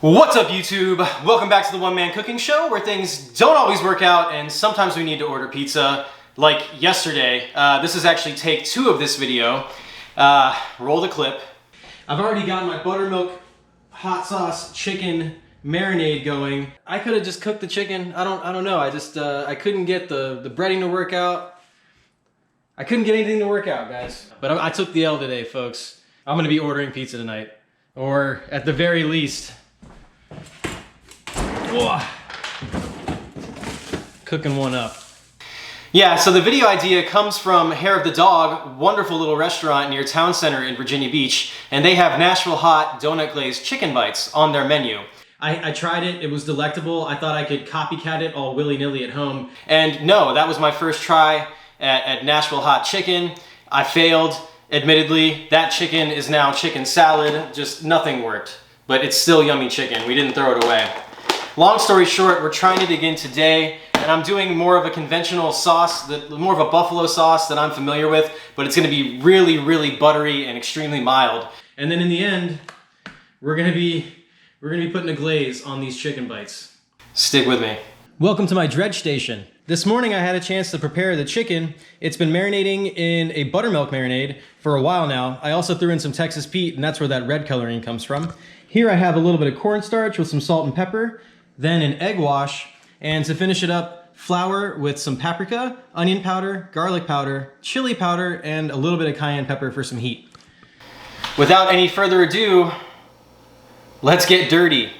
What's up, YouTube? Welcome back to the One Man Cooking Show, where things don't always work out and sometimes we need to order pizza, like yesterday. This is actually take 2 of this video. Roll the clip. I've already got my buttermilk hot sauce chicken marinade going. I could have just cooked the chicken. I don't know. I couldn't get the breading to work out. I couldn't get anything to work out, guys. But I took the L today, folks. I'm gonna be ordering pizza tonight, or at the very least, cooking one up. Yeah, so the video idea comes from Hair of the Dog, wonderful little restaurant near Town Center in Virginia Beach, and they have Nashville hot donut glazed chicken bites on their menu. I tried it, it was delectable. I thought I could copycat it all willy-nilly at home. And no, that was my first try at Nashville hot chicken. I failed, admittedly. That chicken is now chicken salad, just nothing worked. But it's still yummy chicken, we didn't throw it away. Long story short, we're trying it again today, and I'm doing more of a conventional sauce, more of a buffalo sauce that I'm familiar with, but it's gonna be really, really buttery and extremely mild. And then in the end, we're gonna be putting a glaze on these chicken bites. Stick with me. Welcome to my dredge station. This morning I had a chance to prepare the chicken. It's been marinating in a buttermilk marinade for a while now. I also threw in some Texas Pete, and that's where that red coloring comes from. Here I have a little bit of cornstarch with some salt and pepper, then an egg wash, and to finish it up, flour with some paprika, onion powder, garlic powder, chili powder, and a little bit of cayenne pepper for some heat. Without any further ado, let's get dirty.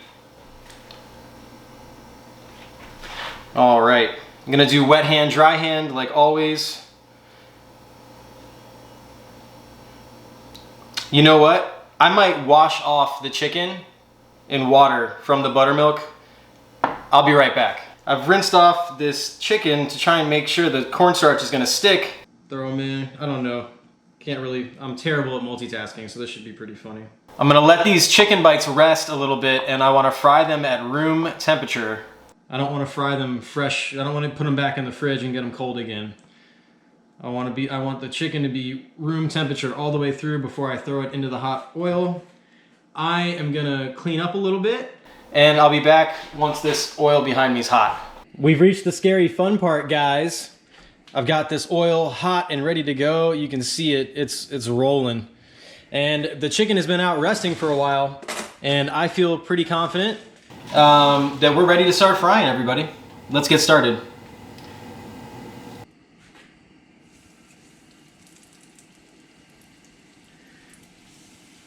All right, I'm gonna do wet hand, dry hand, like always. You know what? I might wash off the chicken in water from the buttermilk. I'll be right back. I've rinsed off this chicken to try and make sure the cornstarch is gonna stick. Throw them in, I don't know. I'm terrible at multitasking, so this should be pretty funny. I'm gonna let these chicken bites rest a little bit, and I wanna fry them at room temperature. I don't wanna fry them fresh. I don't wanna put them back in the fridge and get them cold again. I want the chicken to be room temperature all the way through before I throw it into the hot oil. I am gonna clean up a little bit, and I'll be back once this oil behind me is hot. We've reached the scary fun part, guys. I've got this oil hot and ready to go. You can see it, it's rolling. And the chicken has been out resting for a while, and I feel pretty confident that we're ready to start frying, everybody. Let's get started.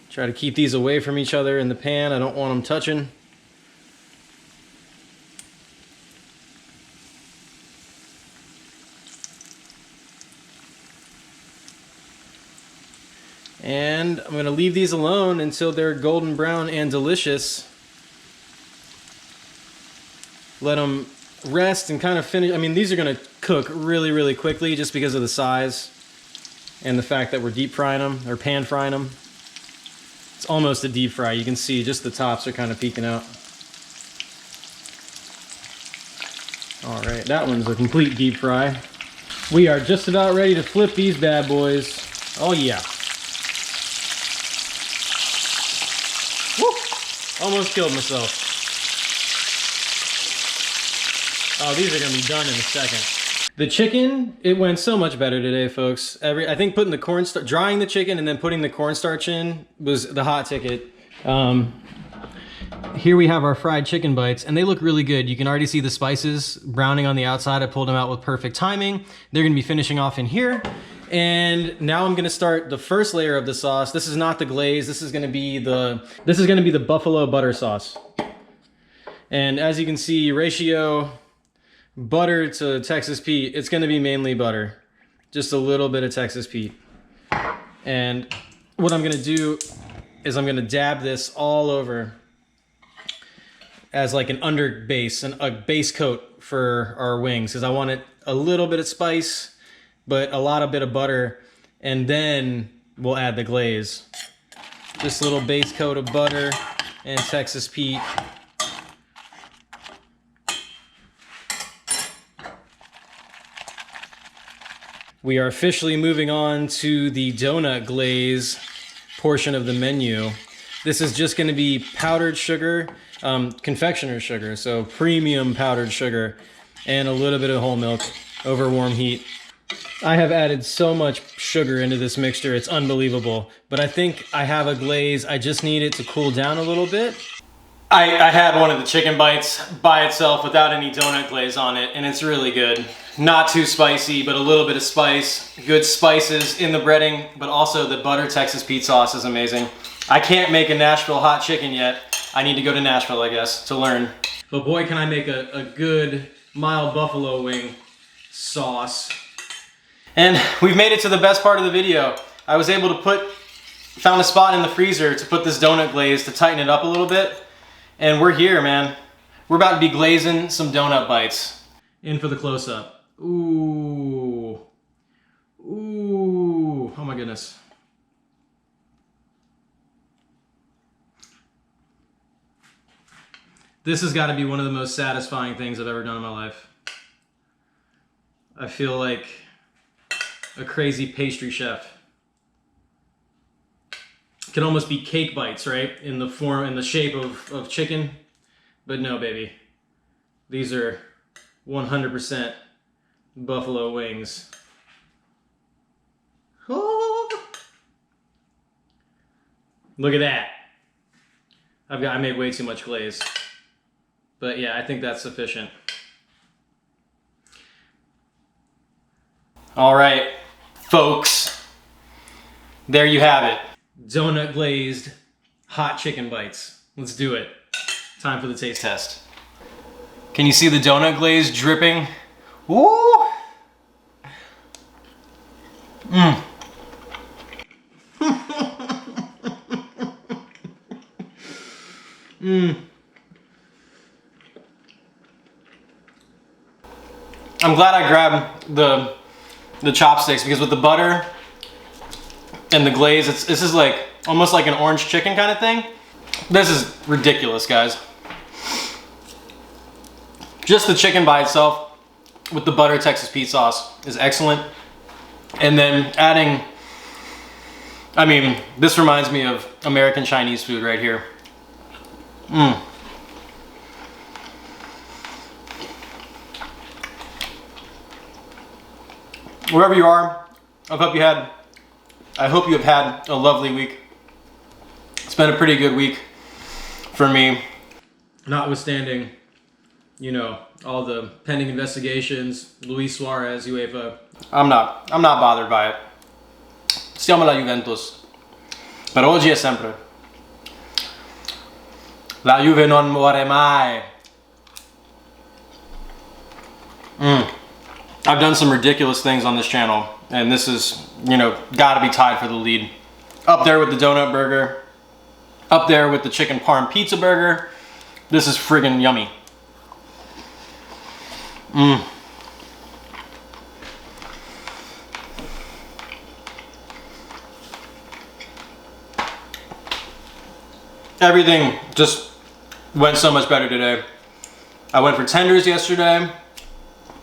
Try to keep these away from each other in the pan. I don't want them touching. And I'm gonna leave these alone until they're golden brown and delicious. Let them rest and kind of finish. I mean, these are gonna cook really, really quickly just because of the size and the fact that we're deep frying them, or pan frying them. It's almost a deep fry. You can see just the tops are kind of peeking out. All right, that one's a complete deep fry. We are just about ready to flip these bad boys. Oh yeah. Woo! Almost killed myself. Oh, these are gonna be done in a second. The chicken, it went so much better today, folks. I think putting the cornstarch, drying the chicken and then putting the cornstarch in was the hot ticket. Here we have our fried chicken bites, and they look really good. You can already see the spices browning on the outside. I pulled them out with perfect timing. They're gonna be finishing off in here. And now I'm gonna start the first layer of the sauce. This is not the glaze. This is gonna be the buffalo butter sauce. And as you can see, ratio butter to Texas Pete, it's gonna be mainly butter. Just a little bit of Texas Pete. And what I'm gonna do is I'm gonna dab this all over as like an under base, a base coat for our wings, because I want it a little bit of spice, but a bit of butter, and then we'll add the glaze. This little base coat of butter and Texas Pete. We are officially moving on to the donut glaze portion of the menu. This is just gonna be powdered sugar, confectioner sugar, so premium powdered sugar, and a little bit of whole milk over warm heat. I have added so much sugar into this mixture, it's unbelievable. But I think I have a glaze, I just need it to cool down a little bit. I had one of the chicken bites by itself without any donut glaze on it, and it's really good. Not too spicy, but a little bit of spice. Good spices in the breading, but also the butter Texas Pete sauce is amazing. I can't make a Nashville hot chicken yet. I need to go to Nashville, I guess, to learn. But boy, can I make a good mild buffalo wing sauce. And we've made it to the best part of the video. I was able to found a spot in the freezer to put this donut glaze to tighten it up a little bit. And we're here, man. We're about to be glazing some donut bites. In for the close-up. Ooh. Ooh. Oh my goodness. This has got to be one of the most satisfying things I've ever done in my life. I feel like a crazy pastry chef. It can almost be cake bites, right? In the shape of chicken. But no, baby. These are 100% buffalo wings. Oh. Look at that. I made way too much glaze. But yeah, I think that's sufficient. All right, folks. There you have it. Donut glazed hot chicken bites. Let's do it. Time for the taste test. Can you see the donut glaze dripping? Woo! Mmm. Mmm. I'm glad I grabbed the chopsticks because with the butter and the glaze, this is like almost like an orange chicken kind of thing. This is ridiculous, guys. Just the chicken by itself with the butter Texas Pete sauce is excellent. And then adding, I mean, this reminds me of American Chinese food right here. Mmm. Wherever you are, I hope you have had a lovely week. It's been a pretty good week for me. Notwithstanding, you know, all the pending investigations, Luis Suarez, UEFA. I'm not bothered by it. Stiamo la Juventus. Per oggi e sempre. La Juve non muore mai. I've done some ridiculous things on this channel, and this is, you know, gotta be tied for the lead. Up there with the donut burger, up there with the chicken parm pizza burger. This is friggin' yummy. Mmm. Everything just went so much better today. I went for tenders yesterday.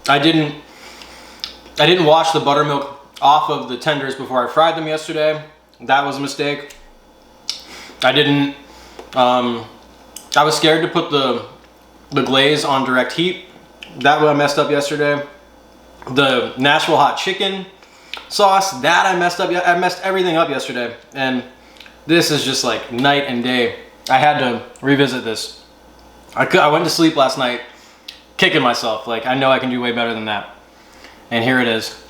I didn't wash the buttermilk off of the tenders before I fried them yesterday. That was a mistake. I was scared to put the glaze on direct heat. That I messed up yesterday. The Nashville hot chicken sauce, that I messed up. I messed everything up yesterday. And this is just like night and day. I had to revisit this. I went to sleep last night kicking myself. Like, I know I can do way better than that. And here it is.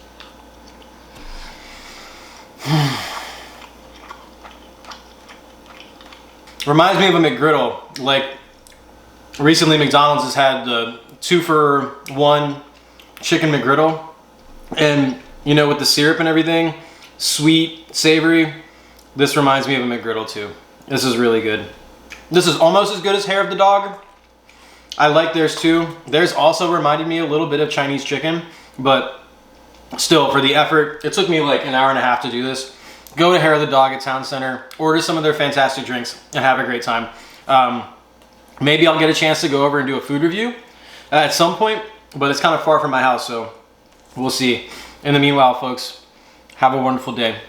Reminds me of a McGriddle. Like, recently McDonald's has had the 2-for-1 chicken McGriddle. And, you know, with the syrup and everything, sweet, savory, this reminds me of a McGriddle too. This is really good. This is almost as good as Hair of the Dog. I like theirs too. Theirs also reminded me a little bit of Chinese chicken, but still, for the effort, it took me like an hour and a half to do this. Go to Hair of the Dog at Town Center, order some of their fantastic drinks, and have a great time. Maybe I'll get a chance to go over and do a food review at some point, but it's kind of far from my house, so we'll see. In the meanwhile, folks, have a wonderful day.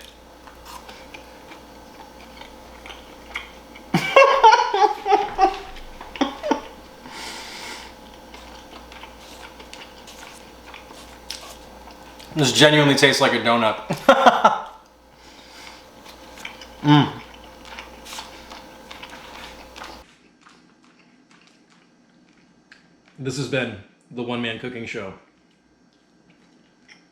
This genuinely tastes like a donut. This has been the One Man Cooking Show.